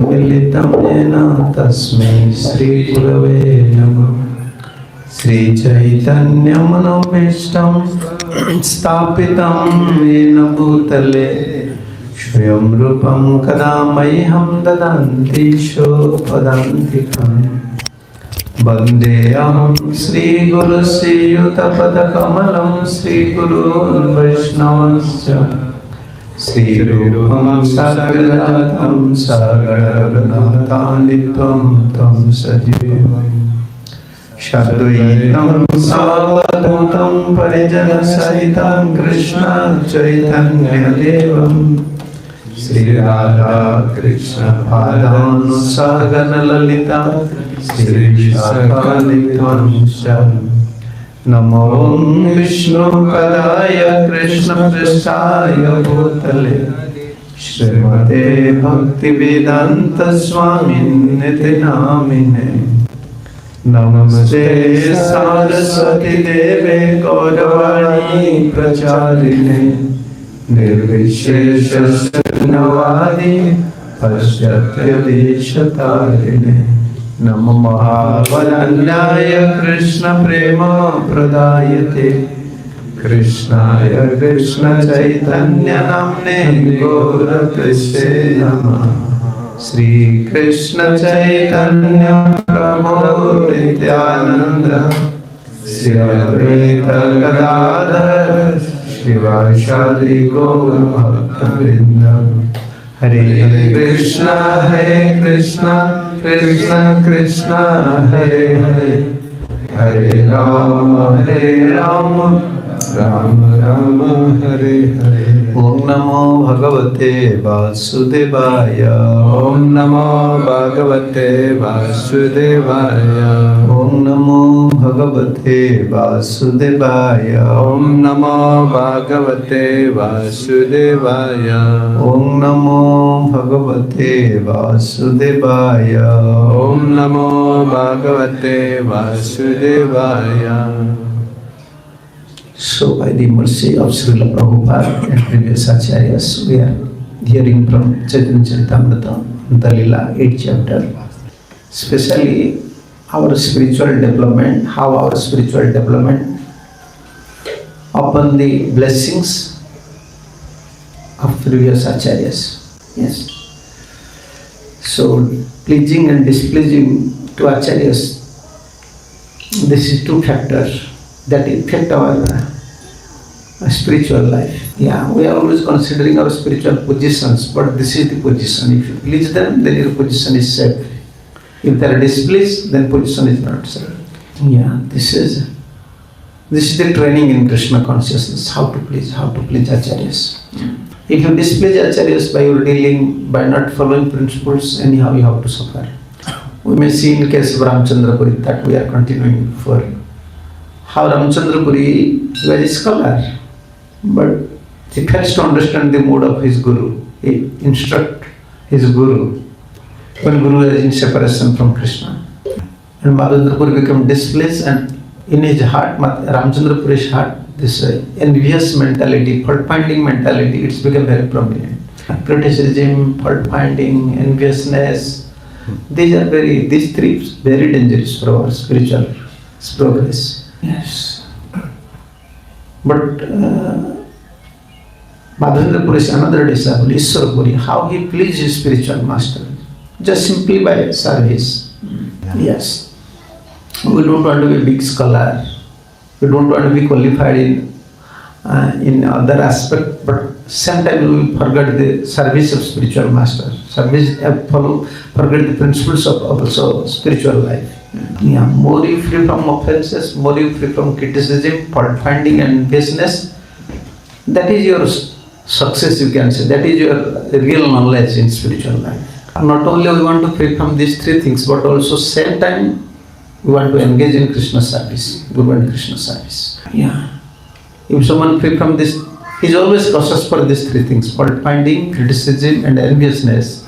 मिलितं येन तस्मै श्रीगुरवे नमः। श्रीचैतन्यमनोभीष्टं स्थापितं येन भूतले स्वयं रूपं कदा मह्यं ददन्ति सोपदान्तिकम्। वन्देऽहं श्रीगुरुश्रीयुतपदकमलं श्रीगुरून् वैष्णवंश्च श्रीरूपं साग्रजातं सागरनाथान्वितं तं सजीवम् शाद्वैतं सावधूतं परिजनसहितं कृष्ण चैतन्यदेवं श्रीराधा कृष्ण पादानुसागरललिता श्रीविशाखान्वितं नमो विष्णुपदाय कृष्णपृष्ठाय भूतले श्रीमते भक्तिवेदान्त स्वामिन्निति नामिने। नमस्ते सरस्वती देवे गौरवाणी प्रचारिणे निर्विशेष शून्यवादी पाश्चात्यदेशतारिणे। नमो महावदन्याय कृष्ण प्रेम प्रदायते कृष्णाय कृष्ण चैतन्य नाम्ने गौरकृष्णे नमः। श्री कृष्ण चैतन्य प्रभु नित्यानंद श्री अद्वैत गदाधर शिवासादि गौर भक्तवृंद। हरे कृष्ण कृष्ण कृष्ण हरे हरे हरे राम राम राम हरे हरे। ओम नमो भगवते वासुदेवाय ओम नमो भगवते वासुदेवाय ओम नमो भगवते वासुदेवाय ओम नमो भगवते वासुदेवाय ओम नमो भगवते वासुदेवाय ओम नमो भगवते वासुदेवाय। So, by the mercy of Srila Prabhupada and previous acharyas, we are hearing from Chaitanya Charitamrita, Dalila 8th chapter, especially our spiritual development, how our spiritual development upon the blessings of previous acharyas. Yes. So, pleasing and displeasing to acharyas, this is two factors that affect our spiritual life. Yeah, we are always considering our spiritual positions, but this is the position. If you please them, then your position is safe. If they are displeased, then position is not safe. Yeah, this is the training in Krishna consciousness, how to please acharyas. If you displease acharyas by your dealing, by not following principles, anyhow you have to suffer. We may see in case of Ramchandra Puri that we are continuing for. How Ramchandra Puri was a scholar, but he fails to understand the mood of his guru. He instructs his guru when guru is in separation from Krishna. And Madhavendra Puri became displeased, and in his heart, Ramchandra Puri's heart, this envious mentality, fault-finding mentality, it's become very prominent. Criticism, fault-finding, enviousness, these three very dangerous for our spiritual progress. Yes. But Madhavendra Puri is another disciple, Ishwara Puri, how he pleased his spiritual master, just simply by service. Yes. We don't want to be a big scholar, we don't want to be qualified in other aspect, but same time we will forget the service of spiritual master, forget the principles of also spiritual life. Yeah, more you free from offenses, more you free from criticism, fault finding and business, that is your success, you can say, that is your real knowledge in spiritual life. Not only we want to free from these three things, but also same time we want to engage in Krishna service, Guru and Krishna service. Yeah. If someone free from this, he is always cautious for these three things, fault finding, criticism and enviousness,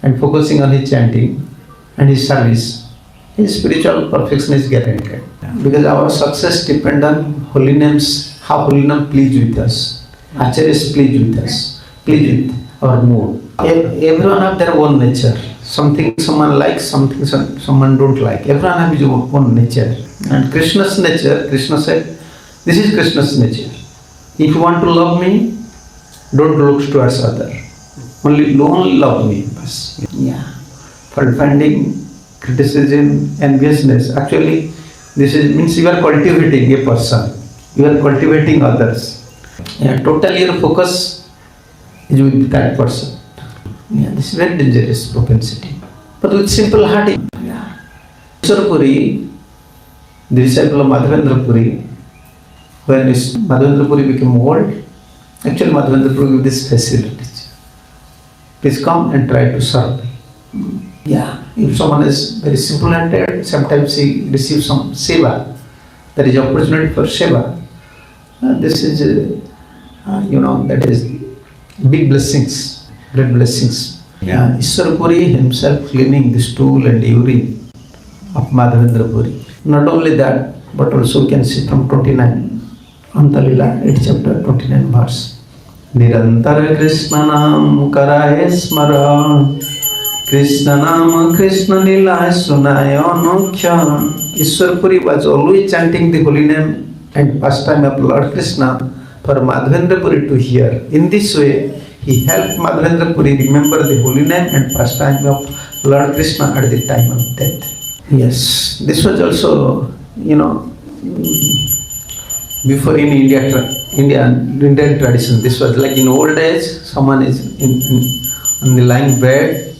and focusing on his chanting and his service. His spiritual perfection is guaranteed. Because our success depends on holy names, how holy name please with us. Acharyas please with us, please with our mood. Everyone have their own nature. something someone likes, something someone don't like. Everyone has his own nature. And Krishna's nature, Krishna said, this is Krishna's nature. If you want to love me, don't look towards other. Only love me. Yeah. For finding criticism, enviousness, actually, this means you are cultivating a person. You are cultivating others. Yeah, totally your focus is with that person. Yeah, this is very dangerous propensity. But with simple heart, yeah. Puri, the disciple of Madhavendra Puri, when Madhavendra Puri became old, actually Madhavendra Puri gave this facilities. Please come and try to serve me. Yeah, if someone is very simple-hearted, sometimes he receives some seva. There is opportunity for seva. This is, that is big blessings, great blessings. Yeah. Ishwar Puri himself cleaning the stool and urine of Madhavendra Puri. Not only that, but also we can see from 29, Antalila, 8 chapter, 29 verse. Nirantar Krishna Nam Karaye Smara, Krishna Nam Krishna Lila Sunaya Anokya. Ishwar Puri was always chanting the holy name and pastime of Lord Krishna for Madhavendra Puri to hear. In this way, he helped Madhavendra Puri remember the holy name and pastime of Lord Krishna at the time of death. Yes, this was also, before in Indian tradition, this was like in old age, someone is on the lying bed,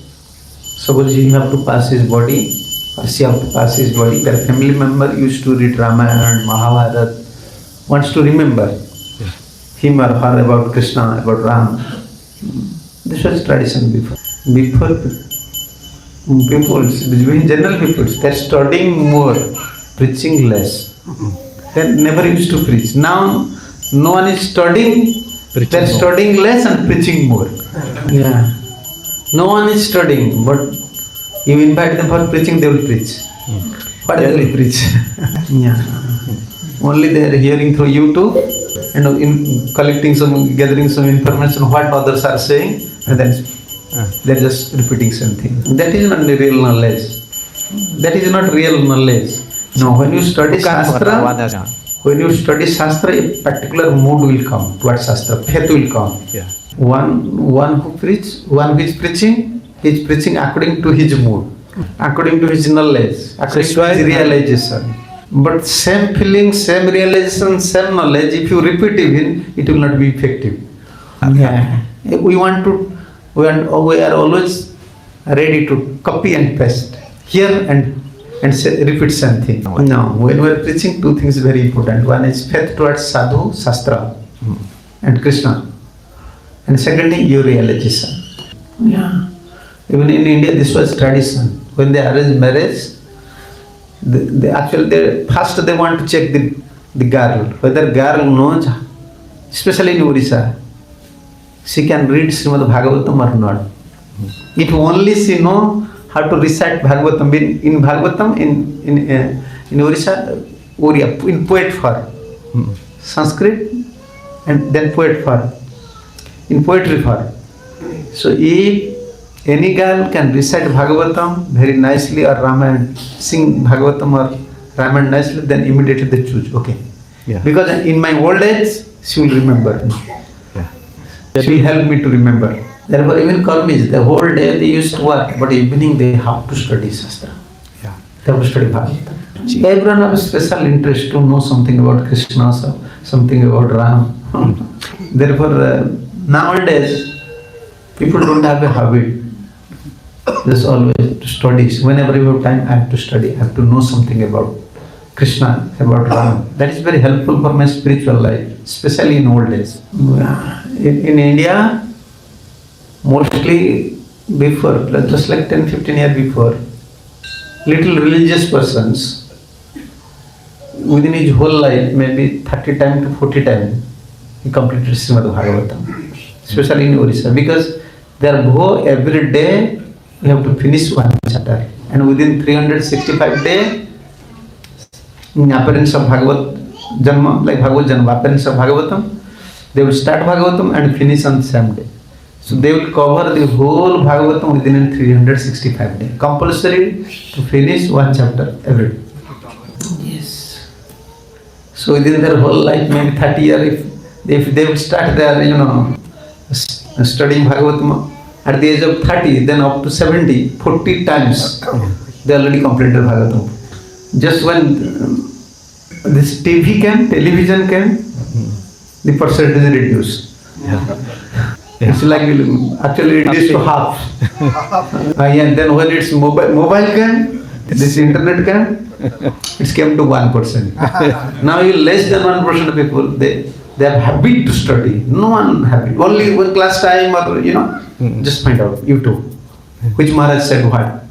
suppose you have to pass his body, or she have to pass his body, their family member used to read Ramayana and Mahabharata, wants to remember him or her about Krishna, about Ram. This was tradition before. Before people, between general people, they're studying more, preaching less. They never used to preach. Now, no one is studying, they're studying less and preaching more. Yeah. No one is studying, but you invite them for preaching, they will preach. What they will preach? Yeah. Only they are hearing through YouTube and gathering some information what others are saying, and then they are just repeating something. That is not the real knowledge. That is not real knowledge. No, when you study Shastra, a particular mood will come towards Shastra. Faith will come. Yeah. One who is preaching, he is preaching according to his mood, according to his knowledge, according to his realization. But same feeling, same realization, same knowledge, if you repeat it will not be effective. Yeah. We are always ready to copy and paste, hear and repeat something. Now, when we are preaching, two things very important. One is faith towards Sadhu, Shastra, and Krishna. And secondly, your realization. Yeah. Even in India, this was tradition. When they arrange marriage, first they want to check the girl, whether girl knows, especially in Orissa, she can read Srimad Bhagavatam or not. If only she know how to recite Bhagavatam, in Bhagavatam, in Orissa, Oriya, in poet form, Sanskrit, and then poet form, in poetry form. So if any girl can recite Bhagavatam very nicely or Ramayana, sing Bhagavatam or Ramayana nicely, then immediately they choose. Okay. Yeah. Because in my old age, she will remember me. Yeah. She will help me to remember. Therefore, even Karmis, the whole day they used to work, but evening they have to study Shastra. Yeah. They have to study Bhagavatam. Everyone has special interest to know something about Krishna, something about Ram. Therefore, nowadays, people don't have a habit. Just always to study. Whenever you have time, I have to study. I have to know something about Krishna, about Ram. That is very helpful for my spiritual life, especially in old days. In India, mostly before, just like 10-15 years before, little religious persons, within his whole life, maybe 30 times to 40 times, he completed Srimad Bhagavatam, especially in Orissa, because their bho every day we have to finish one chapter, and within 365 days, in appearance of Bhagavat Janma, like Bhagavat Janma, appearance of Bhagavatam, they will start Bhagavatam and finish on the same day. So they will cover the whole Bhagavatam within 365 days. Compulsory to finish one chapter every day. Yes. So within their whole life, maybe 30 years, if they will start their, studying Bhagavatam at the age of 30, then up to 70, 40 times, they already completed Bhagavatam. Just when this television came, the percentage reduced. It's like actually reduced to half. And then when it's mobile came, this internet came, it came to 1%. Now less than 1% of people, they are happy to study. No one happy. Only one class time or just find out YouTube. Which Maharaj said what?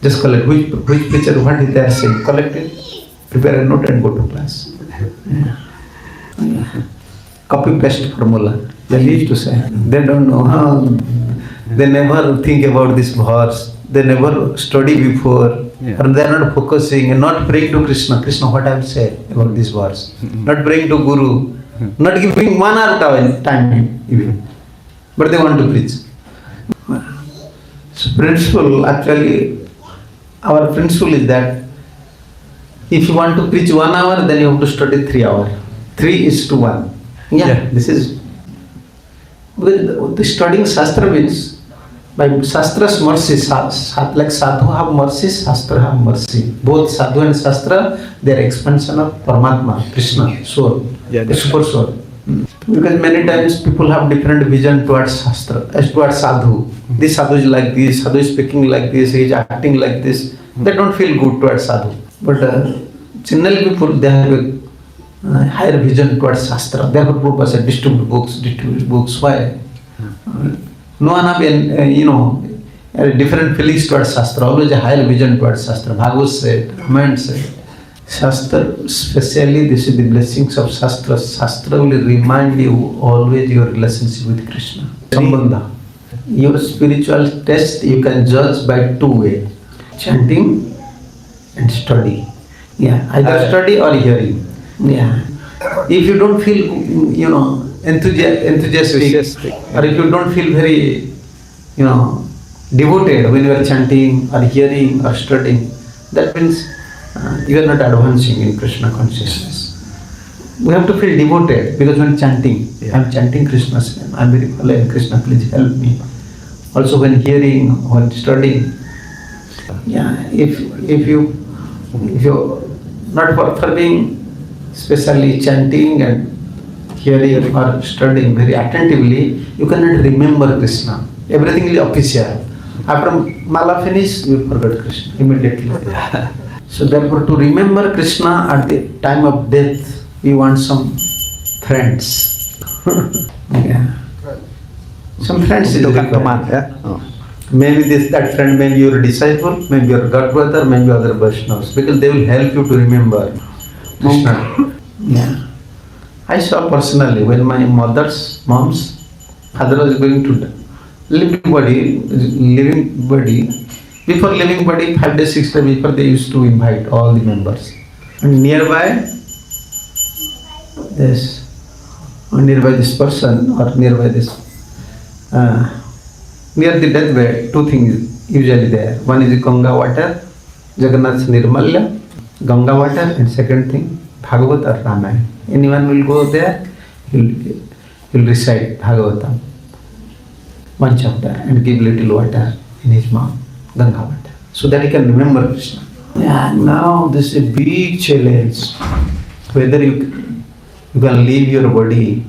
Just collect which preacher what they are saying. Collect it, prepare a note and go to class. Copy paste formula. They used to say. They don't know. They never think about this verse. They never study before. And they are not focusing and not praying to Kṛṣṇa. Kṛṣṇa, what I will say about this verse. Not praying to Guru. Not giving 1 hour time even. But they want to preach. So principle, actually, our principle is that if you want to preach 1 hour, then you have to study 3 hours. 3:1. This is with the studying Shastra means by Shastra's mercy, like Sadhu have mercy, Shastra have mercy. Both Sadhu and Shastra, they are expansion of Paramatma, Kṛṣṇa, soul, the super soul. Because many times people have different vision towards Shastra, as towards Sadhu. This Sadhu is like this, Sadhu is speaking like this, he is acting like this. They don't feel good towards Sadhu. But general people, they have a higher vision towards Shastra. Therefore, Prabhupada said, distribute books. Why? No one have a different feelings towards Shastra, always a higher vision towards Shastra. Bhagavad said, Ramayana said. Shastra, especially this is the blessings of Shastra. Shastra will remind you always your relationship with Kṛṣṇa. Sambandha. Your spiritual test you can judge by 2 ways. Chanting and study. Either study or hearing. If you don't feel, enthusiastic, or if you don't feel very, devoted when you are chanting or hearing or studying, that means you are not advancing in Kṛṣṇa consciousness. We have to feel devoted because when chanting, I am chanting Kṛṣṇa's name, I am very following Kṛṣṇa, please help me. Also when hearing, when studying, if you not for being especially chanting and hearing or studying very attentively, you cannot remember Kṛṣṇa. Everything is official. After mala finish, you forget Kṛṣṇa immediately. So therefore, to remember Kṛṣṇa at the time of death, we want some friends. Some friends is required. Maybe that friend may be your disciple, maybe your god brother, maybe other Vaishnavas, because they will help you to remember Kṛṣṇa. I saw personally when my mom's father was going to die. Living body, before living body, 5 days, 6 days before, they used to invite all the members. And nearby this person or nearby this, near the deathbed, 2 things usually there. One is the Ganga water, Jagannath's Nirmalya, Ganga water, and second thing, Bhagavad or Ramayana. Anyone will go there, he'll recite Bhagavatam, 1 chapter, and give little water in his mouth, Ganga water, so that he can remember Kṛṣṇa. Now this is a big challenge, whether you can leave your body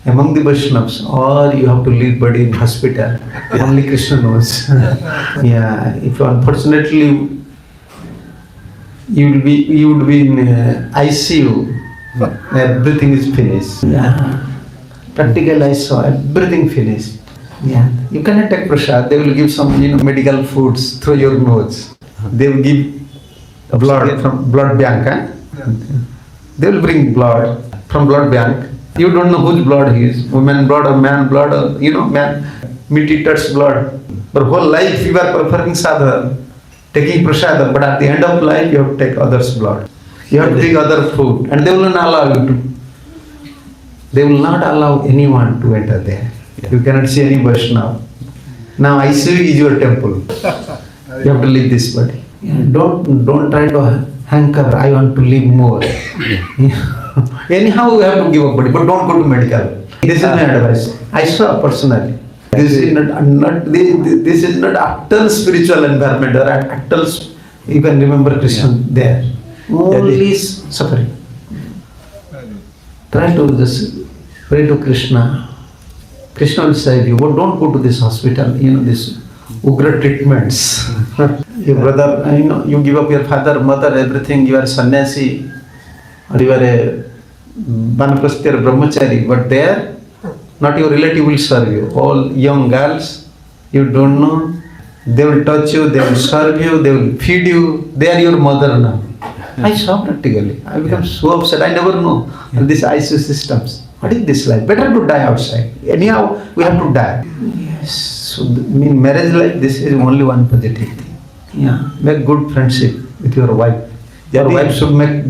among the Vaishnavas or you have to leave body in hospital. Only Kṛṣṇa knows. If unfortunately you would be in ICU, everything is finished. Practical I saw, everything finished. You cannot take prasad. They will give some medical foods through your nose. They will give blood from blood bank. They will bring blood from blood bank. You don't know whose blood he is, woman blood or man blood, or man, meat eater's blood. But whole life you are performing sadhana, taking prasad, but at the end of life you have to take others' blood. You have to take other food, and they will not allow you to. They will not allow anyone to enter there. You cannot see any Vaishnava. Now ICU is your temple. You have to leave this body. Don't try to hanker. I want to live more. Anyhow, you have to give up body, but don't go to medical. This is my advice. I saw personally. This is not actual spiritual environment or actual. You can remember Kṛṣṇa there. Only suffering. Try to just pray to Kṛṣṇa. Kṛṣṇa will save you. But don't go to this hospital. This ugra treatments. Your brother, you give up your father, mother, everything. You are sannyasi, or you are a Banapastya brahmachari. But there, not your relative will serve you. All young girls, you don't know. They will touch you, they will serve you, they will feed you. They are your mother now. I saw practically. I become so upset. I never know these ICU systems. What is this life? Better to die outside. Anyhow, we have to die. Yes. So, marriage life, this is only one positive thing. Yeah. Make good friendship with your wife. Your wife should make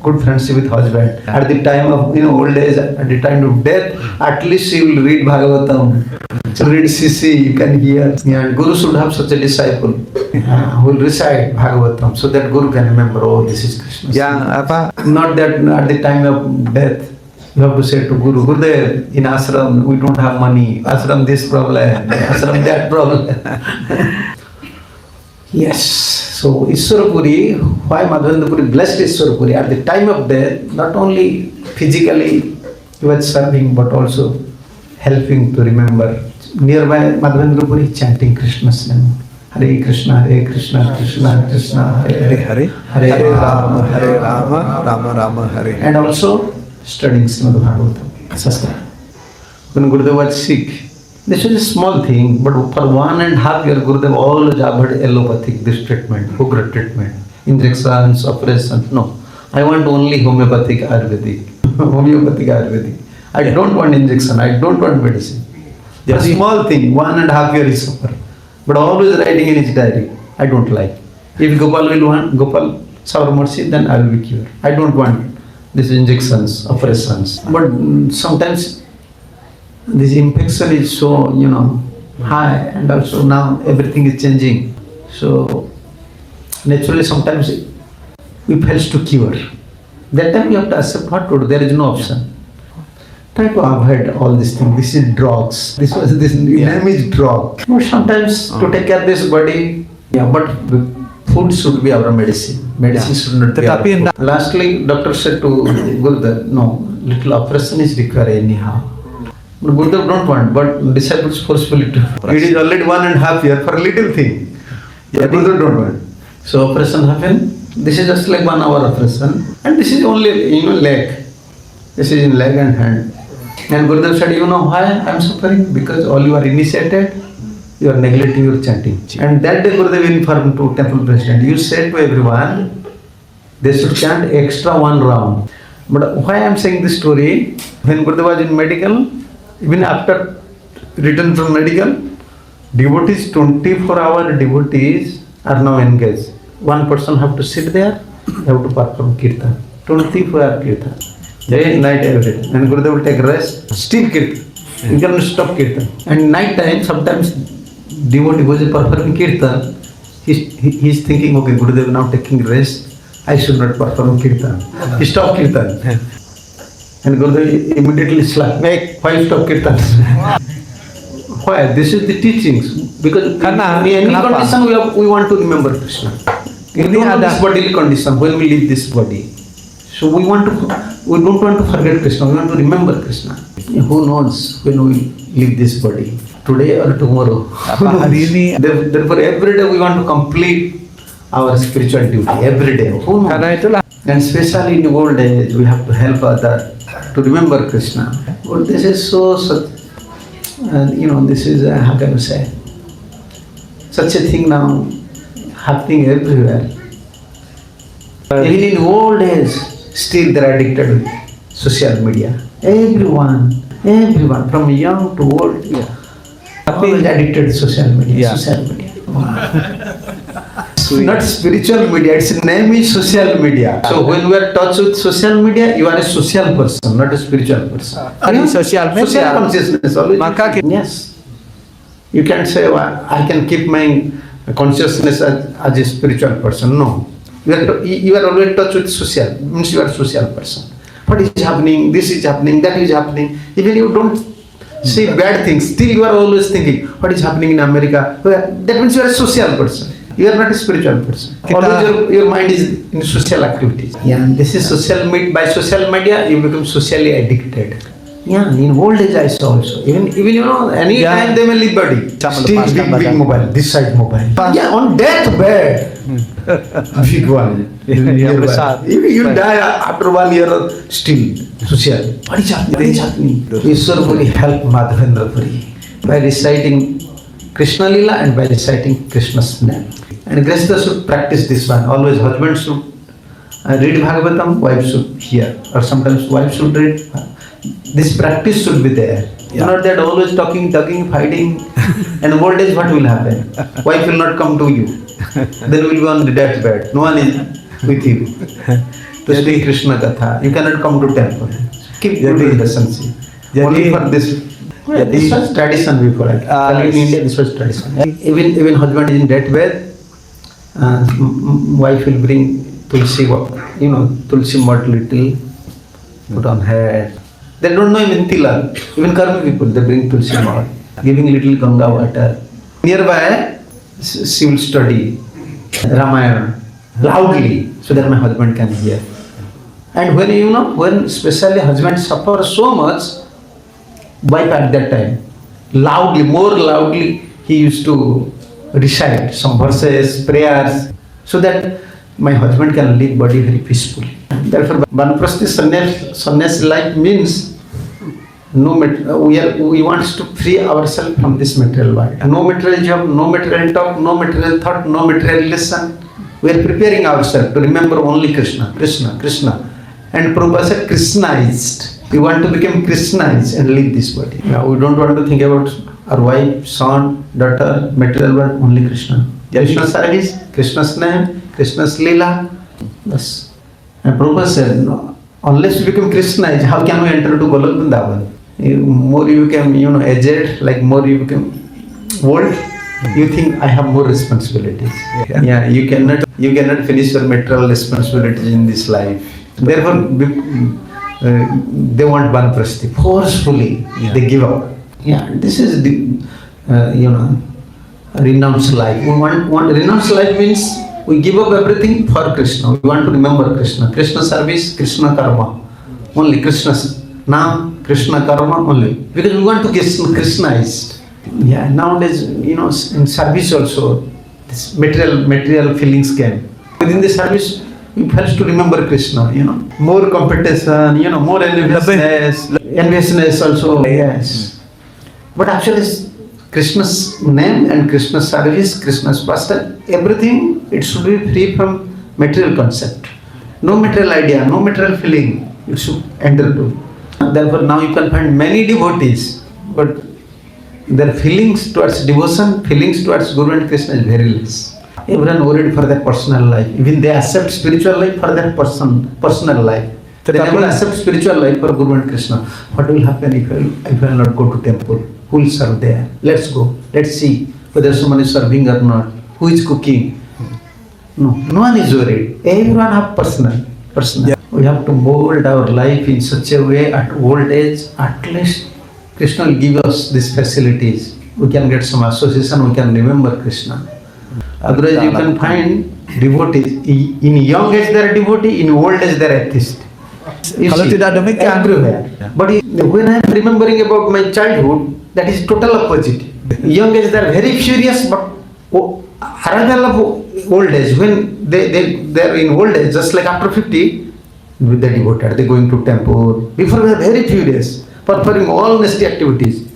good friendship with husband. At the time of old age, at the time of death, at least she will read Bhagavatam. So read CC, you can hear. And Guru should have such a disciple who will recite Bhagavatam so that Guru can remember, oh, this is Kṛṣṇa. Yeah, not that at the time of death, you have to say to Guru, Gurudev, in ashram we don't have money. Ashram this problem, ashram that problem. Yes. So Ishwarapuri, why Madhavendra Puri blessed Ishwarapuri? At the time of death, not only physically he was serving, but also helping to remember. Nearby Madhavendra Puri chanting Krishna's name. Hare Kṛṣṇa, Hare Kṛṣṇa, Krishna Krishna, Hare Hare, Hare Rama, Hare Rama, Rama Rama, Hare. And also studying Srimad Bhagavatam, Shastra. When Gurudev was sick, this was a small thing, but for 1.5 years, Gurudev always avoided allopathic, this treatment, ugra treatment, injections, operations. No, I want only homeopathic Ayurvedic. Homeopathic Ayurvedic. I don't want injection, I don't want medicine. A small thing, 1.5 years he suffered. But always writing in his diary, I don't like. If Gopal will want, Gopal, shower mercy, then I will be cured. I don't want these injections, operations. But sometimes this infection is so, high, and also now everything is changing. So, naturally sometimes we fail to cure. That time you have to accept what to do, there is no option. Try to avoid all these things. This is drugs. This name is drug. But sometimes to take care of this body, but food should be our medicine. Medicine should not be our food. Lastly, doctor said to Gurudev, no, little operation is required anyhow. But Gurudev don't want, but disciples forcefully to. It is already 1.5 years for a little thing. Gurudev don't want. So operation happened. This is just like 1 hour operation. And this is only, leg. This is in leg and hand. And Gurudev said, you know why I am suffering? Because all you are initiated, you are neglecting your chanting. And that day Gurudev informed to temple president, you said to everyone, they should chant extra 1 round. But why I am saying this story, when Gurudev was in medical, even after return from medical, devotees, 24-hour devotees are now engaged. One person have to sit there, they have to perform kirtan. 24-hour kirtan. Day, night, every day. And Gurudev will take rest, still kirtan. You cannot stop kirtan. And night time, sometimes devotee who is performing kirtan, he is thinking, okay, Gurudev now taking rest, I should not perform kirtan. He stop kirtan. And Gurudev immediately slap, why stop kirtan? Why? This is the teachings. Because in any condition we want to remember Kṛṣṇa. In this bodily condition, when we leave this body. So we don't want to forget Kṛṣṇa, we want to remember Kṛṣṇa. Who knows when we leave this body, today or tomorrow. Therefore every day we want to complete our spiritual duty, every day. Who knows? And especially in the old age, we have to help others to remember Kṛṣṇa. But this is this is, how can you say, such a thing now happening everywhere. Even in old age, still they are addicted with social media. Everyone, from young to old, always addicted to social media. Social media. not spiritual media. Its name is social media. So when we are touched with social media, you are a social person, not a spiritual person. Social media. Social consciousness always. Yes. You can't say, well, I can keep my consciousness as a spiritual person. No. You are always touched with social. Means you are a social person. What is happening? This is happening. That is happening. Even you don't say bad things, still you are always thinking, what is happening in America? That means you are a social person. You are not a spiritual person. Always your mind is in social activities. Yeah, this is social media. By social media, you become socially addicted. Yeah, in old age I saw also. Even you know, any time they may leave body. Still big mobile, this side mobile. Yeah, on deathbed. Big one. You die after 1 year still social. What is happening? Ishwar Puri help Madhavendra Puri by reciting Kṛṣṇa Lila and by reciting Kṛṣṇa's name. And Grihastha should practice this one. Always husband should read Bhagavatam, wife should hear. Or sometimes wife should read. This practice should be there. Yeah. Not that always talking, fighting, and old age what will happen? Wife will not come to you. Then will be on the deathbed. No one is with you. To speak Kṛṣṇa Katha. You cannot come to temple. Keep good relationship. Only for this. Yeah, this was tradition before. In India, this was tradition. Even husband is in deathbed, wife will bring tulsi, tulsi mud little, put on head. They don't know even tilak. Even Karma people, they bring tulsi mud, giving little Ganga water. Nearby, she will study Ramayana loudly so that my husband can hear. And when especially husband suffers so much, wife at that time, more loudly, he used to recite some verses, prayers, so that my husband can live body very peacefully. Therefore, Vanaprasthi sannyas life means we want to free ourselves from this material world. No material job, no material talk, no material thought, no material listen. We are preparing ourselves to remember only Kṛṣṇa, Kṛṣṇa, Kṛṣṇa. And Prabhupada said, Kṛṣṇaized. We want to become Kṛṣṇaized and leave this body. Now we don't want to think about our wife, son, daughter, material world, only Kṛṣṇa. Kṛṣṇa service, Kṛṣṇa's name, Kṛṣṇa's lila. Thus. And Prabhupada said, no, unless you become Kṛṣṇaized, how can we enter to Golok Vrindavan? More you become, aged, like more you become old, you think I have more responsibilities. Yeah, you cannot finish your material responsibilities in this life. Therefore, they want Vanaprasthi forcefully. Yeah. They give up. Yeah, this is the renounced life. We want renounced life means we give up everything for Kṛṣṇa. We want to remember Kṛṣṇa. Kṛṣṇa service, Kṛṣṇa karma. Only Kṛṣṇa's name, Kṛṣṇa karma only. Because we want to get Kṛṣṇaized. Yeah, nowadays, in service also, this material feelings came. Within the service, we first to remember Kṛṣṇa, more competition, more enviousness also, yes. But actually, Kṛṣṇa's name and Kṛṣṇa's service, Kṛṣṇa's pastor, everything, it should be free from material concept. No material idea, no material feeling, it should enter to. Therefore, now you can find many devotees, but their feelings towards devotion, feelings towards Guru and Kṛṣṇa is very less. Everyone worried for their personal life. Even they accept spiritual life for their personal life. They never accept spiritual life for Guru and Kṛṣṇa. What will happen if I will not go to temple? Who will serve there? Let's go. Let's see whether someone is serving or not. Who is cooking? No one is worried. Everyone have personal. Yeah. We have to mold our life in such a way at old age, at least Kṛṣṇa will give us these facilities. We can get some association, we can remember Kṛṣṇa. Otherwise, you can find devotees. In young age, they are devotee. In old age, they are atheist. Kalau tidak demikian, everywhere. But when I am remembering about my childhood, that is total opposite. Young age, they are very furious, but rather love old age. When they are in old age, just like after 50, they are devoted. They are going to temple. Before, they are very furious, performing all nasty activities.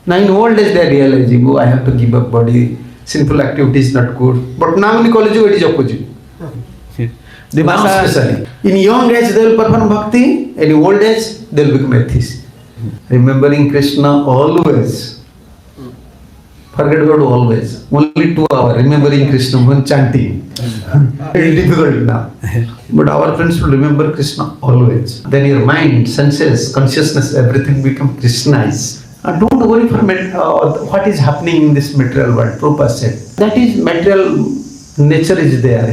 Now in old age, they are realizing, I have to give up body. Sinful activity is not good. But now in college, it is opposite. Now especially. In young age, they will perform bhakti. In old age, they will become atheists. Remembering Kṛṣṇa always. Forget God always. Only 2 hours remembering Krishna when chanting. Very difficult now. But our friends will remember Krishna always. Then your mind, senses, consciousness, everything become Krishnaized. Don't worry for what is happening in this material world. Prabhupada said. That is material nature is there.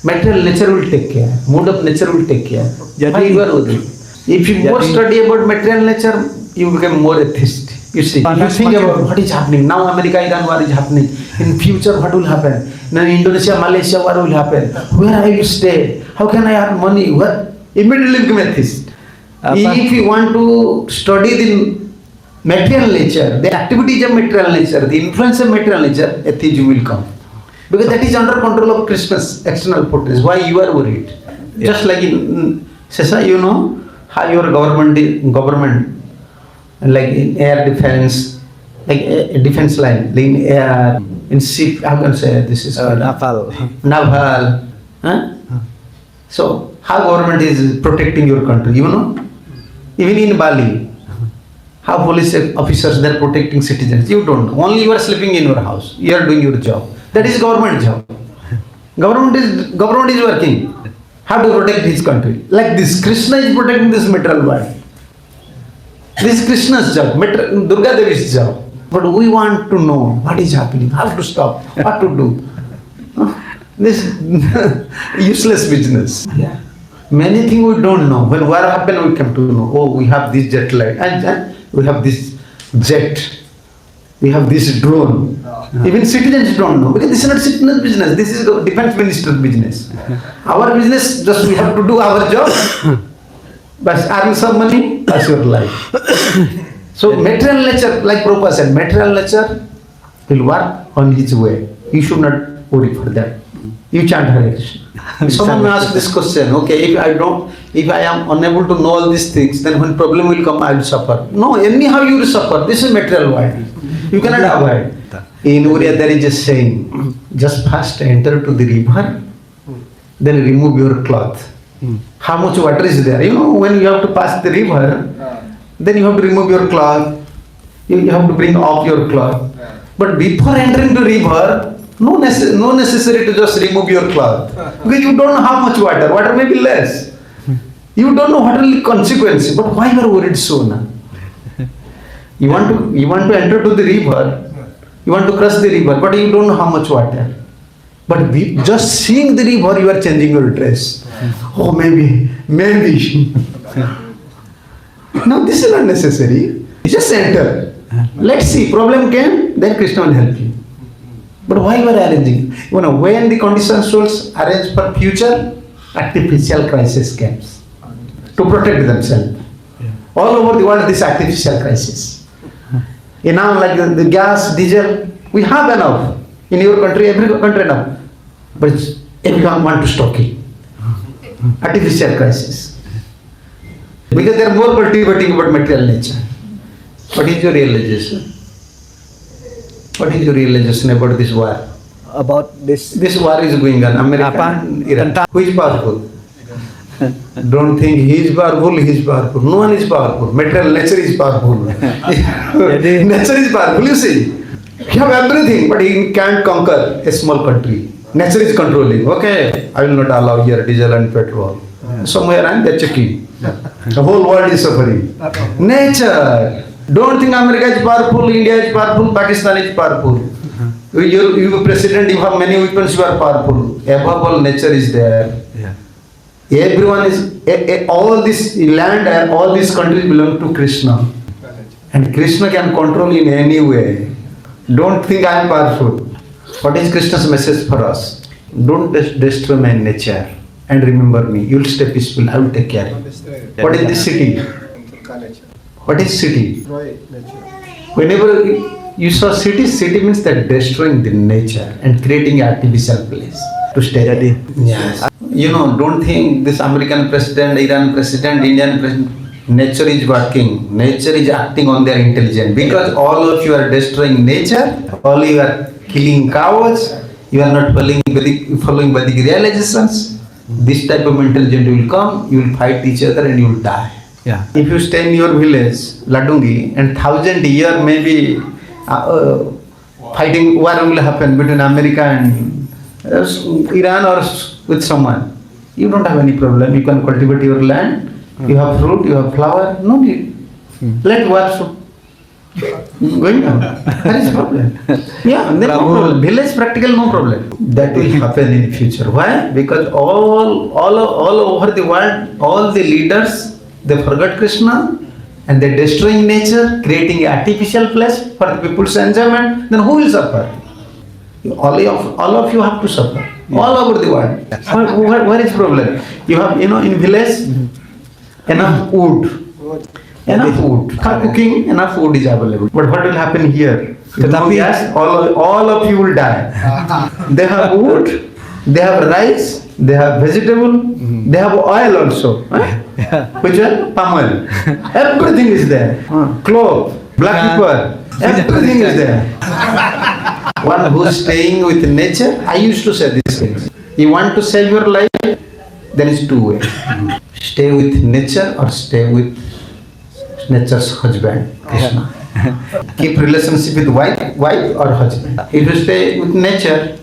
Material nature will take care. Mood of nature will take care. Why you are worried? If you more study about material nature, you become more atheist. You see, you think about what is happening. Now America-Iran war is happening. In future, what will happen? Then Indonesia, Malaysia war will happen. Where I will stay? How can I earn money? What? Immediately become atheist. If you want to study the material nature, the activities of material nature, the influence of material nature, atheism will come. Because that is under control of Krishna's external forces. Why you are worried? Just like in Sesa, you know how your government, like in air defense, like a defense line, like in air, in ship, how can I say this is naval. Huh? So how government is protecting your country, you know? Even in Bali, how police officers they are protecting citizens, you don't know. Only you are sleeping in your house, you are doing your job. That is government job. Government is working. How to protect his country? Like this, Krishna is protecting this material world. This is Krishna's job, Durga Devi's job. But we want to know what is happening, how to stop, what to do. This useless business. Yeah. Many things we don't know. When war happens, we come to know. Oh, we have this jet line, and we have this jet, we have this drone. Even citizens don't know because this is not citizens' business. This is the defense minister's business. Our business, just we have to do our job. But earn some money, that's your life. So material nature, like Prabhupada said, material nature will work on his way. You should not worry for that. You chant Hare Krishna. Someone may ask this question, okay, if I am unable to know all these things, then when problem will come, I will suffer. No, anyhow you will suffer. This is material world. You cannot avoid. In Uriya there is a saying, just first enter to the river, then remove your cloth. How much water is there? You know, when you have to pass the river, then you have to remove your cloth. You have to bring off your cloth. But before entering the river, no necessary to just remove your cloth. Because you don't know how much water. Water may be less. You don't know what will be the consequence. But why you are worried so now? You want to enter to the river. You want to cross the river, but you don't know how much water. But just seeing the river, you are changing your dress. Oh, maybe. No, this is not necessary. Just enter. Let's see. Problem came, then Krishna will help you. But why you are arranging? You know, when the condition souls arrange for future, artificial crisis comes to protect themselves. All over the world, this artificial crisis. Now, like the gas, diesel, we have enough. In your country, every country enough. But everyone want to stock it. Artificial crisis. Because they are more cultivating about material nature. What is your realization? What is your realization about this war? About this. This war is going on. America and Iran. Who is powerful? Don't think he is powerful, he is powerful. No one is powerful. Material nature is powerful. Nature is powerful, you see. You have everything, but he can't conquer a small country. Nature is controlling. Okay, I will not allow here diesel and petrol. Somewhere and they're checking. The whole world is suffering. Nature. Don't think America is powerful, India is powerful, Pakistan is powerful. You are president, you have many weapons, you are powerful. Above all, nature is there. Everyone is, all this land and all these countries belong to Krishna. And Krishna can control in any way. Don't think I am powerful. What is Krishna's message for us? Don't destroy my nature. And remember me. You will stay peaceful. I will take care. What is this city? What is city? Whenever you saw city, city means that destroying the nature and creating an artificial place to stay ready. Yes. You know, don't think this American president, Iran president, Indian president, nature is working. Nature is acting on their intelligence. Because all of you are destroying nature, all you are killing cows, you are not following Vedic realizations. This type of intelligence will come, you will fight each other and you will die. Yeah. If you stay in your village, Ladungi, and 1,000 years maybe fighting war will happen between America and Iran or with someone. You don't have any problem. You can cultivate your land. You have fruit, you have flower. No need. Let war shoot. Going on. That is problem. Yeah, then no problem. Village practical, no problem. That will happen in future. Why? Because all over the world, all the leaders, they forgot Krishna and they're destroying nature, creating an artificial place for the people's enjoyment. Then who will suffer? All of you have to suffer. All over the world. Where is problem? You have, in village, enough wood. Enough food. For cooking, enough food is available. But what will happen here? If no gas, all of you will die. They have wood, they have rice, they have vegetable, they have oil also. Which one? Palm oil. Everything is there. Clove, black pepper, everything is there. One who is staying with nature, I used to say these things. You want to save your life? There is two ways. Stay with nature or stay with nature's husband, Kṛṣṇa. Keep relationship with wife or husband. If you stay with nature,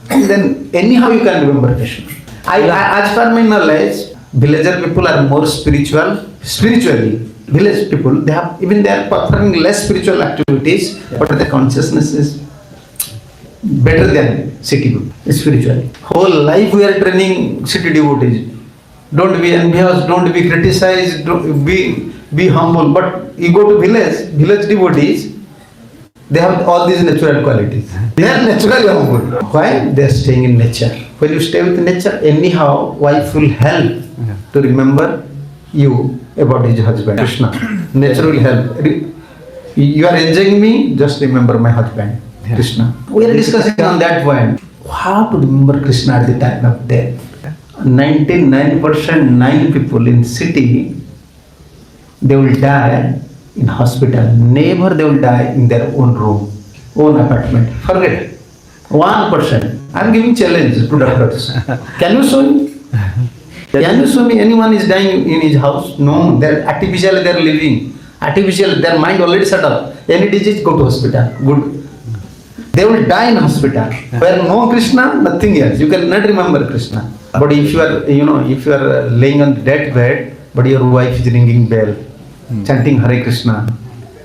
then anyhow you can remember Kṛṣṇa. As per my knowledge, villager people are more spiritually. Village people, they are performing less spiritual activities, but the consciousness is better than city people, spiritually. Whole life we are training city devotees. Don't be envious, don't be criticized, don't be humble. But you go to village devotees, they have all these natural qualities. They are naturally humble. Why? They are staying in nature. When you stay with nature, anyhow, wife will help to remember you about his husband, Kṛṣṇa. Nature will help. You are enjoying me, just remember my husband, Kṛṣṇa. We are discussing on that point. How to remember Kṛṣṇa at the time of death? 99% 9 people in city, they will die in hospital. Never they will die in their own room, own apartment. Forget it. 1%. I am giving challenge to doctors. Can you show me? Can you show me anyone is dying in his house? No. They're artificially they're living. Artificial, their mind already set up. Any disease, go to hospital. Good. They will die in hospital. Where no Kṛṣṇa, nothing else. You cannot remember Kṛṣṇa. But if you are laying on the deathbed, but your wife is ringing bell, chanting Hare Kṛṣṇa.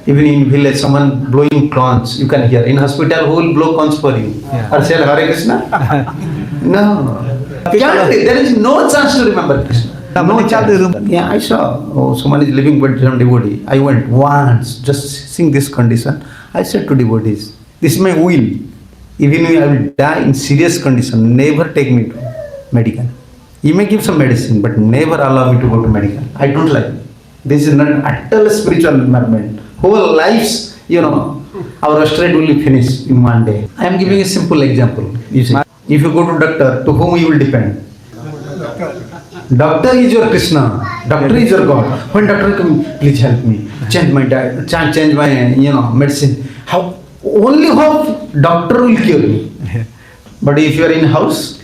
Even in village, someone blowing conch, you can hear. In hospital, who will blow conch for you? Or say Hare Kṛṣṇa? No. There is no chance to remember Kṛṣṇa. No chance. Yeah, I saw. Someone is living with some devotee. I went once, just seeing this condition. I said to devotees, this is my will. Even if I will die in serious condition, never take me to medical. You may give some medicine, but never allow me to go to medical. I don't like it. This is not at all spiritual environment. Whole lives, our straight will be finished in one day. I am giving a simple example. You see, if you go to doctor, to whom you will depend? Doctor is your Kṛṣṇa. Doctor is your God. When doctor comes, please help me. Change my diet, change my medicine. How? Only hope doctor will cure me. But if you are in house,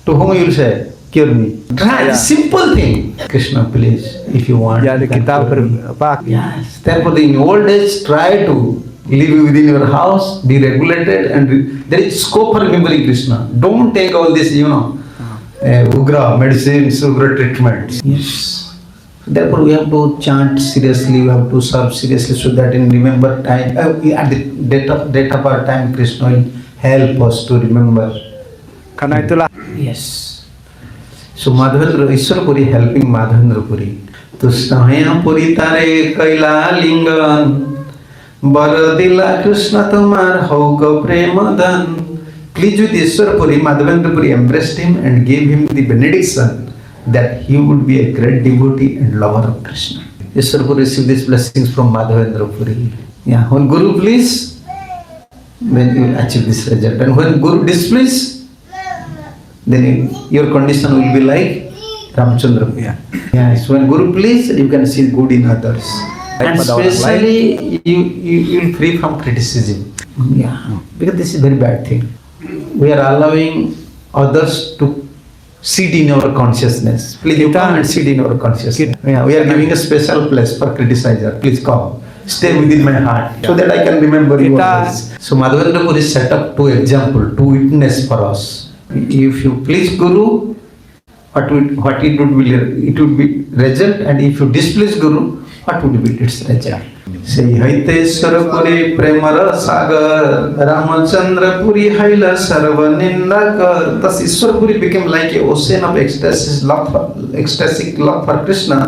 to whom you will say, cure me? Try simple thing. Kṛṣṇa, please, if you want. Yes. Therefore, in old age, try to live within your house, be regulated, and there is scope for remembering Kṛṣṇa. Don't take all this, ugra medicine, sugar treatments. Yes. Therefore, we have to chant seriously, we have to serve seriously, so that in remember time, at the date of our time, Kṛṣṇa will help us to remember. Yes. So Madhavendra, Ishwar Puri helping Madhavendra Puri. Tusnaya Puri Tare Kaila Lingan Baradila Kṛṣṇa Tumar Hoga Premadan. Pleased with Ishwar Puri, Madhavendra Puri embraced him and gave him the benediction that he would be a great devotee and lover of Kṛṣṇa. Ishwar Puri received these blessings from Madhavendra Puri. Yeah, when Guru please, then you will achieve this result. And when Guru displease, then your condition will be like Ramchandra. Yes, when Guru please, you can see good in others. And especially you will free from criticism. Yeah, because this is very bad thing. We are allowing others to sit in our consciousness. Please you come and sit in our consciousness. Yeah, we are giving a special place for criticizer. Please come. stay within my heart, so that I can remember you always. So Madhavendra Puri set up two example, two witness for us. If you please Guru, what it would be result, and if you displease Guru, what would be its result? Say Haiteshwara Puri Premara Sagar Ramachandra Puri Haila Sarva Nindakar. Thus Ishwar Puri became like a ocean of ecstatic love for Krishna,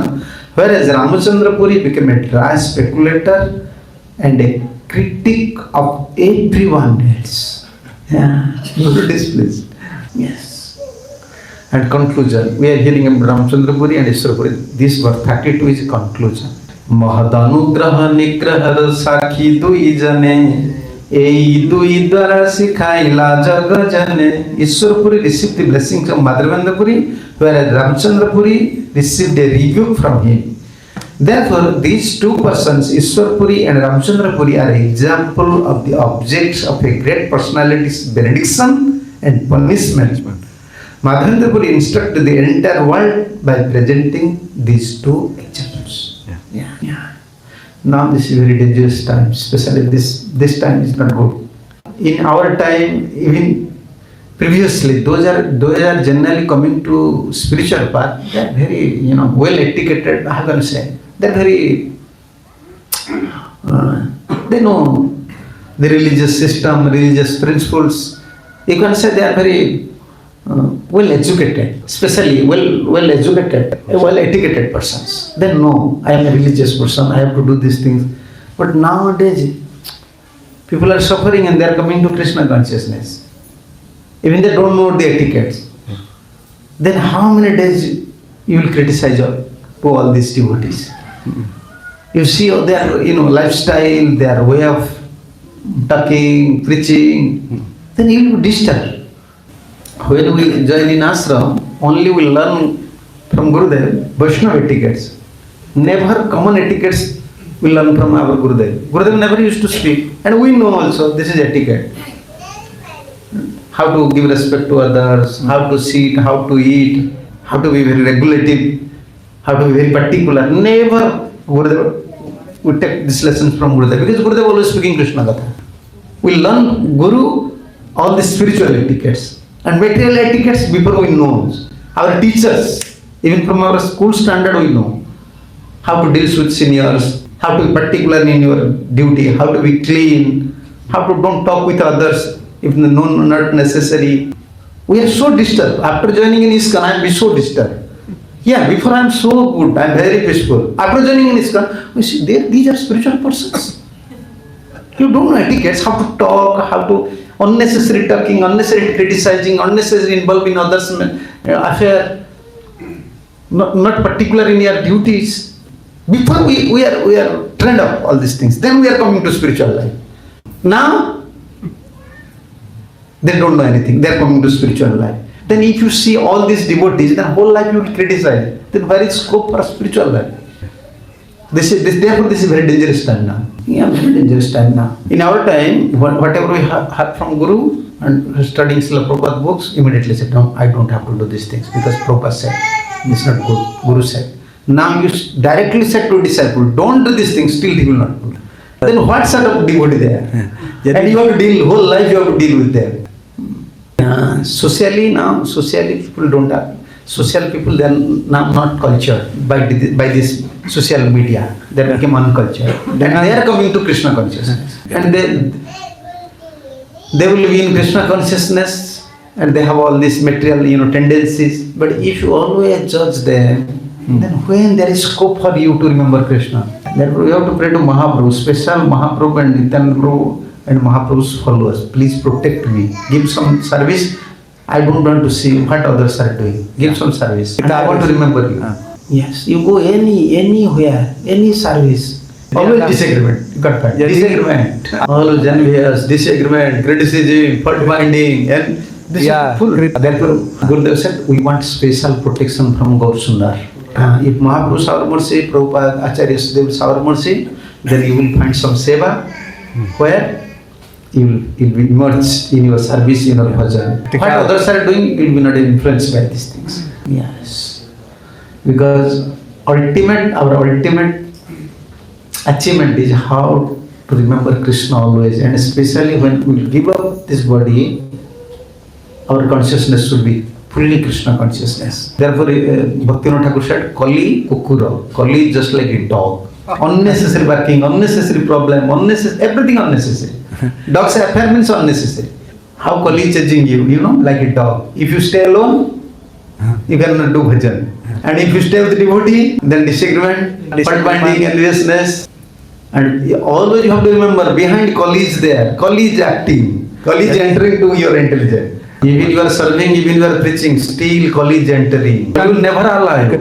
whereas Ramachandra Puri became a dry speculator and a critic of everyone else. Yeah, Guru displeased. Yes. And conclusion, we are hearing about Ramachandra Puri and Ishwar Puri. This verse 32 is conclusion. Mahadanugraha nigrahar sakhi dui jane, ei dui dwara sikhaila jaga jane. Ishwar Puri received the blessings of Madhavendra Puri, whereas Ramachandra Puri received a rebuke from him. Therefore, these two persons, Ishwar Puri and Ramachandra Puri, are example of the objects of a great personality's benediction and punishment. Madhavendra Puri instructed the entire world by presenting these two examples. Yeah. Now this is very dangerous time, especially this time is not good. In our time, even previously, those are generally coming to spiritual path. They are very, well educated. How can I say? They are very. They know the religious system, religious principles. You can say they are very well educated, especially well educated, well educated persons. They know I am a religious person, I have to do these things. But nowadays, people are suffering and they are coming to Krishna consciousness. Even they don't know the etiquettes. Then how many days you will criticize all these devotees? You see their lifestyle, their way of talking, preaching, then you will be disturbed. When we join in ashram, only we learn from Gurudev Vaishnava etiquettes. Never common etiquettes we learn from our Gurudev. Gurudev never used to speak, and we know also this is etiquette. How to give respect to others, how to sit, how to eat, how to be very regulative, how to be very particular. Never Gurudev, we take these lessons from Gurudev, because Gurudev always speaking Krishna Katha. We learn Guru all the spiritual etiquettes. And material etiquettes before we know. Our teachers, even from our school standard, we know how to deal with seniors, how to be particular in your duty, how to be clean, how to don't talk with others if not necessary. We are so disturbed. After joining in ISKCON, I am so disturbed. Yeah, before I am so good, I am very peaceful. After joining in ISKCON, we see these are spiritual persons. You don't know etiquettes, how to talk, how to unnecessary talking, unnecessary criticizing, unnecessary involved in others' affair, not particular in your duties. Before we are trained up all these things, then we are coming to spiritual life. Now they don't know anything, they are coming to spiritual life. Then if you see all these devotees, then whole life you will criticize. Then where is scope for spiritual life? Therefore this is very dangerous time now. Yeah, very dangerous time now. In our time, whatever we heard from Guru and studying Srila Prabhupada books, immediately said, no, I don't have to do these things because Prabhupada said, it's not good. Guru said. Now you directly said to a disciple, don't do these things, still he will not do. Then what sort of devotee they are? And you have to deal, whole life you have to deal with them. Socially people don't have. Social people, they are now not cultured by this social media. They became uncultured. And they are coming to Krishna consciousness. And they will be in Krishna consciousness and they have all these material tendencies. But if you always judge them, then when there is scope for you to remember Krishna, therefore you have to pray to Mahaprabhu, special Mahaprabhu and Nityananda Prabhu and Mahaprabhu's followers. Please protect me. Give some service. I don't want to see what others are doing. Give some service. And I want to remember you. Yes, you go anywhere, any service. Always disagreement. You can't find disagreement. Always envious, disagreement, criticism, fault finding, and this is full. Therefore, Gurudev said, we want special protection from Gaur Sundar. If Mahaprabhu shower mercy, Prabhupada, Acharya Sudeva shower mercy, then you will find some seva where you will be immersed in your service, in your bhajan. What others are doing, you will be not influenced by these things. Yes. Because our ultimate achievement is how to remember Kṛṣṇa always, and especially when we give up this body, our consciousness should be fully Kṛṣṇa consciousness. Therefore, Bhaktivinoda Thakur said, Kali kukura. Kali is just like a dog. Unnecessary barking, unnecessary problem, everything unnecessary. Dog's affair means unnecessary. How Kali is judging you, like a dog. If you stay alone, you cannot do bhajan. And if you stay with the devotee, then disagreement, fault binding, enviousness. And always you have to remember, behind Kali is there. Kali is acting. Kali is entering to your intelligence. Even you are serving, even you are preaching, still Kali is entering. You will never alive.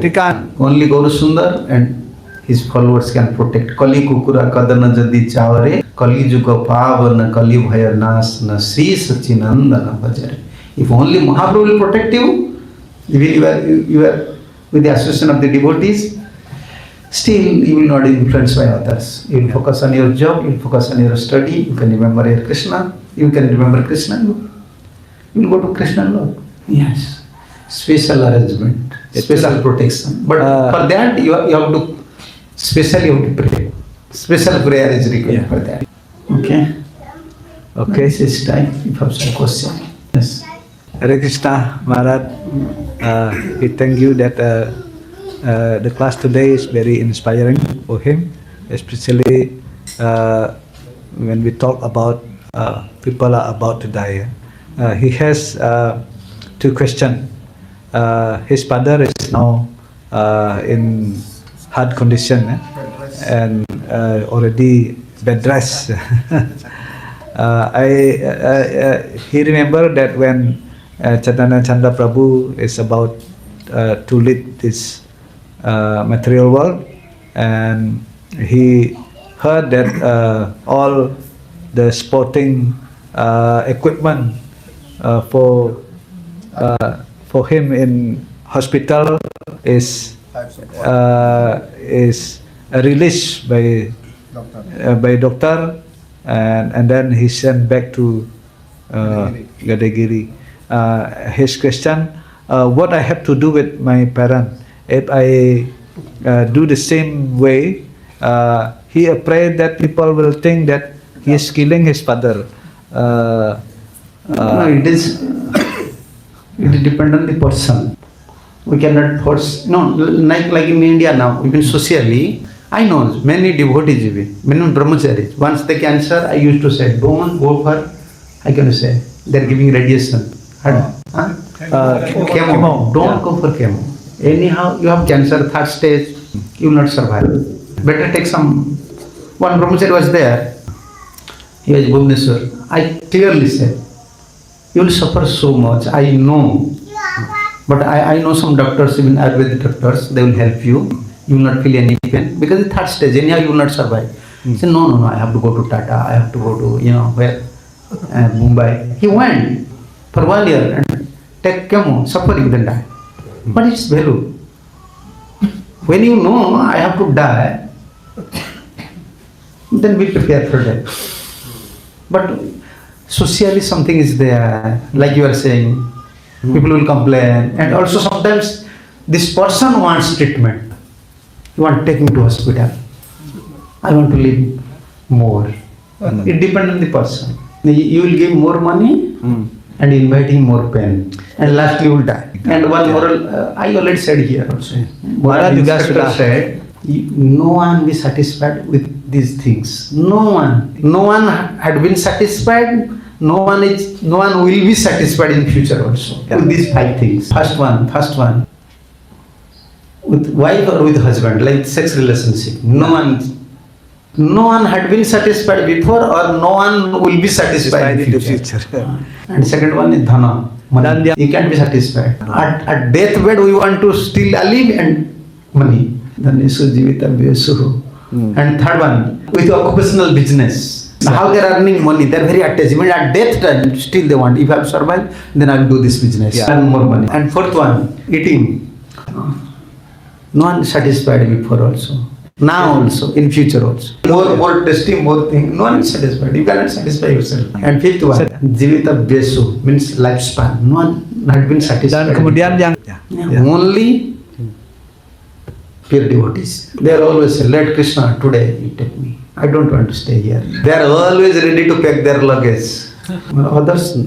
Only Gaura Sundar and his followers can protect. Kali kukura kadana jadi chavare, Kali juga pavana, Kali bhaya nasna, Sri Sachinandana bhajare. If only Mahaprabhu will protect you, even you are with the association of the devotees, still you will not be influenced by others. You will focus on your job, you will focus on your study, you can remember your Kṛṣṇa, you can remember Kṛṣṇa, you will go to Kṛṣṇa Lord. Yes. Special arrangement, special protection. But for that you have to specially have to pray. Special prayer is required for that. Okay. This is time. If you have some question. Yes. Hare Kṛṣṇa Maharaj, we thank you that the class today is very inspiring for him, especially when we talk about people are about to die. He has two questions. His father is now in hard condition and already bed rest. He remember that when Chaitanya Chandra Prabhu is about to leave this material world, and he heard that all the sporting equipment for him in hospital is released by doctor, and then he sent back to Gadagiri. His question, what I have to do with my parent if I do the same way? He afraid that people will think that he is killing his father. No, it depends on the person. We cannot force. No, like in India now, even socially, I know many devotees, even many brahmacharis. Once the cancer, I used to say, don't go for. I can say they are giving radiation. Chemo. Don't go for chemo. Anyhow, you have cancer, third stage, you will not survive. Better take some. One brahmachari was there. He was Bhubaneswar. I clearly said, you will suffer so much. I know. But I know some doctors, even Ayurvedic doctors, they will help you. You will not feel any pain. Because the third stage, anyhow you will not survive. He said, no, I have to go to Tata. I have to go to, where? Mumbai. He went for 1 year and take chemo, suffer, you then die. But it's value. When you know I have to die, then be prepared for that. But socially something is there, like you are saying, people will complain, and also sometimes this person wants treatment. You want to take him to hospital. I want to live more. It depends on the person. You will give more money and invite him more pain, and lastly you will die. And one moral, I already said here also. One instructor said, no one will be satisfied with these things. No one had been satisfied. No one will be satisfied in future also with these 5 things. First one, with wife or with husband, like sex relationship. No one had been satisfied before, or no one will be satisfied in the future. And second one is dhana, money. You can't be satisfied. At deathbed we want to still live and money. Dhanesu jivita vyesuhu. And third one, with occupational business. How they are earning money, they are very attached. Even at death time, still they want. If I have survived, then I will do this business, earn more money. And fourth one, eating. No one satisfied before also. Now also, in future also. More tasty, more thing. No one is satisfied. You cannot satisfy yourself. And fifth one, jivita besu, means lifespan. No one had been satisfied. Dan kemudian yang only pure devotees. They are always say, let Krishna, today you take me. I don't want to stay here. They are always ready to pack their luggage. Others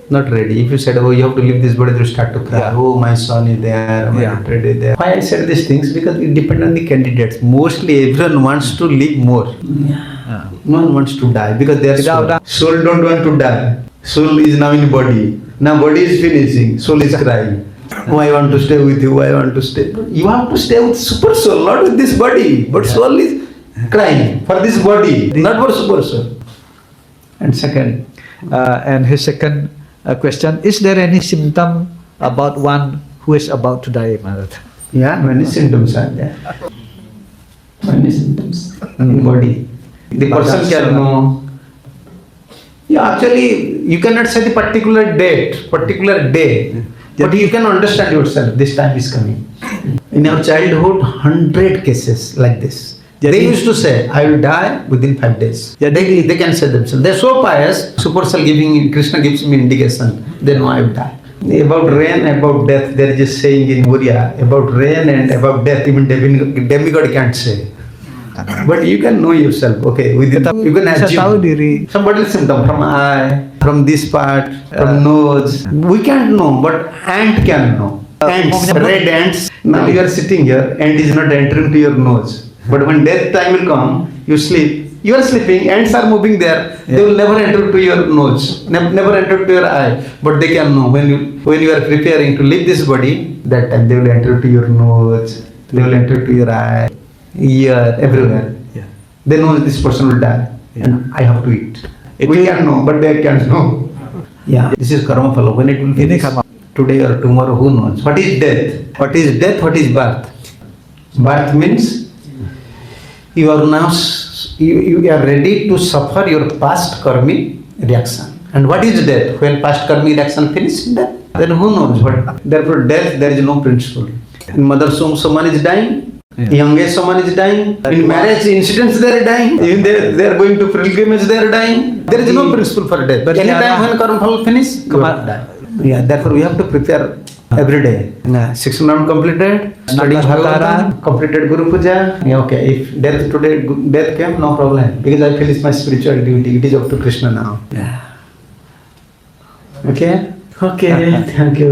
not ready. If you said, oh, you have to leave this body, they start to cry. Yeah. Oh, my son is there, my Yeah. daughter is there. Why I said these things? Because it depends on the candidates. Mostly everyone wants to live more. No one wants to die because they are soul. Soul don't want to die. Soul is now in body. Now body is finishing. Soul is crying. Oh, I want to stay with you. I want to stay. You have to stay with super soul, not with this body. But soul is crying for this body, not for super soul. And second, And his second question, is there any symptom about one who is about to die, Maharaj? yeah, many symptoms are there. Many symptoms in body. The person can know. Yeah, actually, you cannot say the particular date, particular day, but you can understand yourself. This time is coming. In our childhood, 100 cases like this. They used to say, I will die within 5 days. Yeah, they can say themselves. They're so pious, super soul giving, Krishna gives me indication, they know I will die. About rain, about death, there is a saying in Oriya, about rain and about death, even demigod can't say. But you can know yourself, okay, within, you can assume. Somebody's symptom from eye, from this part, from nose. We can't know, but ant can know. Ants, red ants. Now you are sitting here, ant is not entering to your nose. But when death time will come, you sleep. You are sleeping, ants are moving there. They will never enter to your nose, never enter to your eye. But they can know when you are preparing to leave this body, that time they will enter to your nose, they will enter to your eye, ear, everywhere. Yeah. They know this person will die, and I have to eat. It We will- can know, but they can't know. Yeah, this is karma phala. When it will finish, karma. today or tomorrow, who knows? What is death? What is death? What is birth? Birth means you are now you are ready to suffer your past karmic reaction. And what is death? When past karmic reaction finishes, death. Then who knows what? Therefore, death there is no principle. In mother's womb, someone is dying. Yeah. Young age, someone is dying. In marriage incidents, they are dying. Even they are going to pilgrimage, they are dying. There is no principle for death. But anytime when karma phala finish, you have to die. Yeah, therefore we have to prepare every day. 6 months completed, studying Bhagavatam, completed Guru Puja. Yeah, okay, if death came, no problem. Because I feel it's my spiritual duty. It is up to Krishna now. Yeah. Okay? Okay, thank you.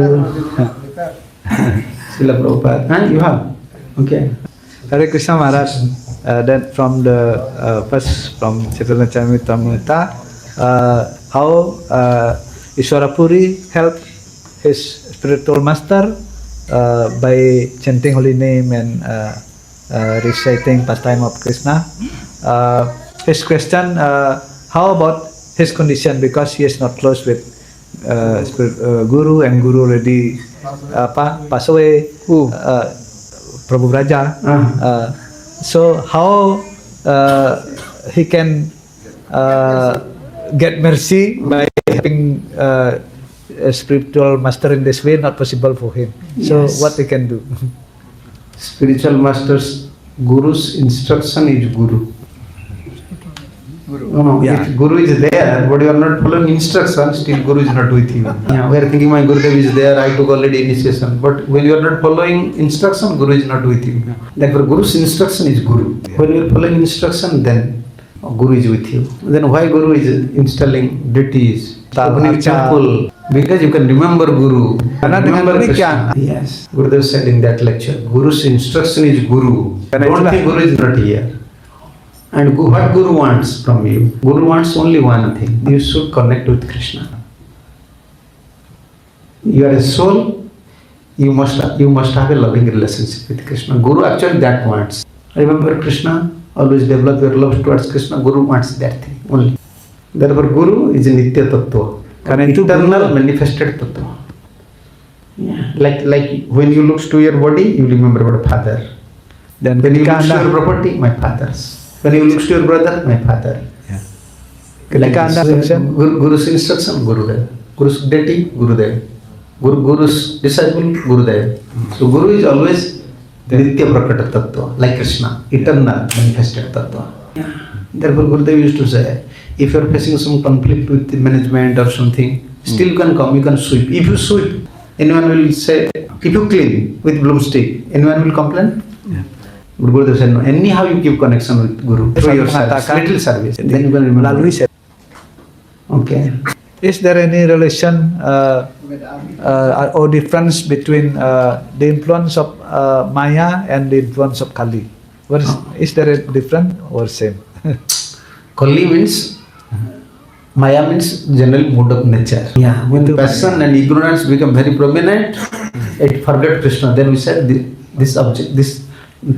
Srila Prabhupada. Huh? You have? Okay. Hare Krishna Maharaj. Then from the first from Chaitanya Charitamrita, how Ishwarapuri helped his spiritual master by chanting holy name and reciting pastime of Krishna. His question, how about his condition, because he is not close with Guru, and Guru already pass away, Prabhu Raja. So how he can get mercy by having a spiritual master in this way? Not possible for him. So Yes. what he can do? Spiritual master's Guru's instruction is Guru. No, Yeah. if Guru is there, but you are not following instruction, still Guru is not with you. Yeah, we are thinking my Gurudev is there, I took already initiation. But when you are not following instruction, Guru is not with you. Therefore, Guru's instruction is Guru. When you are following instruction, then Guru is with you. Then why Guru is installing deities, opening temple? Because you can remember Guru. Remember Krishna. Yes. Gurudev said in that lecture, Guru's instruction is Guru. Don't think Guru is not here. And what Guru wants from you? Guru wants only one thing. You should connect with Krishna. You are a soul. You must have a loving relationship with Krishna. Guru actually that wants. Remember Krishna? Always develop your love towards Krishna. Guru wants that thing only. Therefore, Guru is a Nitya Tattva, eternal manifested Tattva. Yeah. Like when you look to your body, you remember your father. Then When you look to your property, my father's. When you look to your brother, my father. Like this. Guru's instruction, Gurudev. Guru's deity, Gurudev. Guru's disciple, Gurudev. So Guru is always Nitya Prakata Tattva, like Krishna, eternal manifested Tattva. Therefore Gurudev used to say, if you are facing some conflict with the management or something, still you can come, you can sweep. If you sweep, anyone will say, if you clean with broomstick, anyone will complain? But Gurudev said, no, anyhow you keep connection with Guru through your service, little service. Then you will remember. Melalui set. Okay. Is there any relation or difference between the influence of Maya and the influence of Kali? Is there a difference or same? Kali means, Maya means general mood of nature. Yeah, when passion and ignorance become very prominent, it forget Krishna. Then we said this object, this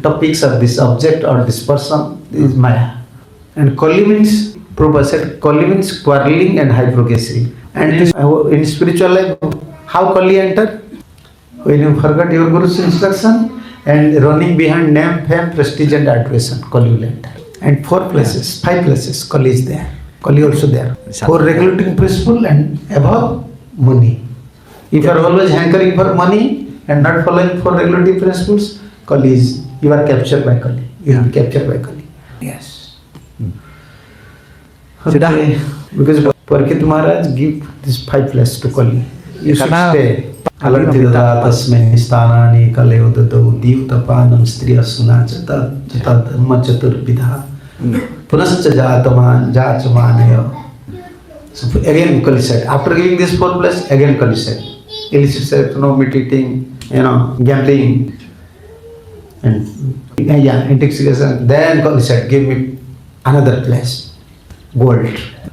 topics or this object or this person is Maya. And Kali means, Prabhupada said, Kali means quarreling and hypocrisy. And in spiritual life, how Kali enter? When you forget your Guru's instruction and running behind name, fame, prestige and adoration, Kali will enter. And 5 places, Kali is there. Kali also there. 4 regulating principle and above money. If you are always hankering for money and not following 4 regulating principles, Kali is, you are captured by Kali. You will be captured by Kali. Yes. Okay. Because Parikshit Maharaj give this 5 places to Kali. You should stay. Alartida tasme sthanani kaleo dadau divtapanam striya sunachata jata dharma chatur vidha punascha jataman jachamanaya. So again Kali said, after giving this 4 places, again Kali said, illicit sex, no meat eating, gambling, and intoxication. Then Kali said, give me another place. Gold.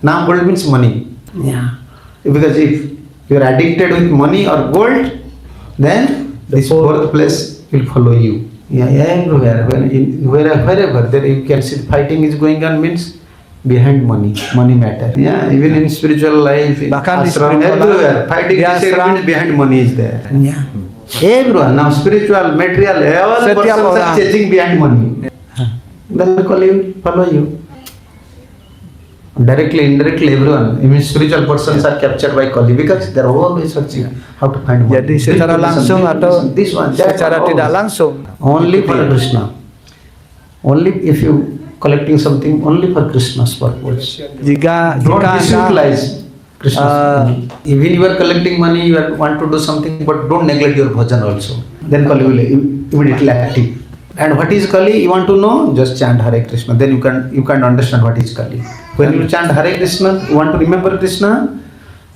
Now gold means money. Yeah. Because if you are addicted with money or gold, then this 4th place will follow you. Yeah, everywhere. Wherever there you can see fighting is going on means behind money matter. Yeah, even in spiritual life, ashram, everywhere fighting means behind money is there. Yeah. Everyone now spiritual, material, all persons are chasing behind money. Then the Kali will follow you. Directly, indirectly, everyone. Even spiritual persons are captured by Kali because they are always searching how to find money. Jadi secara langsung atau this one, secara tidak langsung. Only for Krishna. Only if you collecting something only for Krishna's purpose. Don't disutilize Krishna's money. Even you are collecting money, you want to do something, but don't neglect your bhajan also. Then Kali will immediately active. And what is Kali? You want to know? Just chant Hare Krishna. Then you can understand what is Kali. When you chant Hare Krishna, you want to remember Krishna,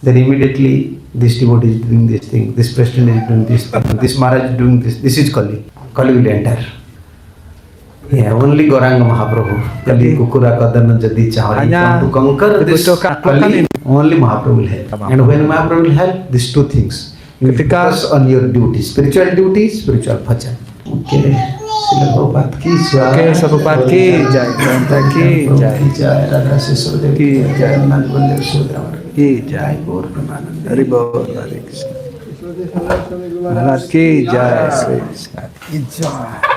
then immediately this devotee is doing this thing, this president is doing this thing, this Maharaj is doing this. This is Kali. Kali will enter. Yeah, only Gauranga Mahaprabhu. Kali Kukura Kadana Jadi Chahari. To conquer this Kali, only Mahaprabhu will help. And when Mahaprabhu will help, these 2 things. You focus on your duty, spiritual bhajan. Okay. Prabhupada ki jai. Okay, Prabhupada ki jai. Granta ki jai. Radha Sisode ki jai. Nandandev Sudra ki jai. Hari Bol. Hari Krishna. Maharaj ki jai. Ki jai.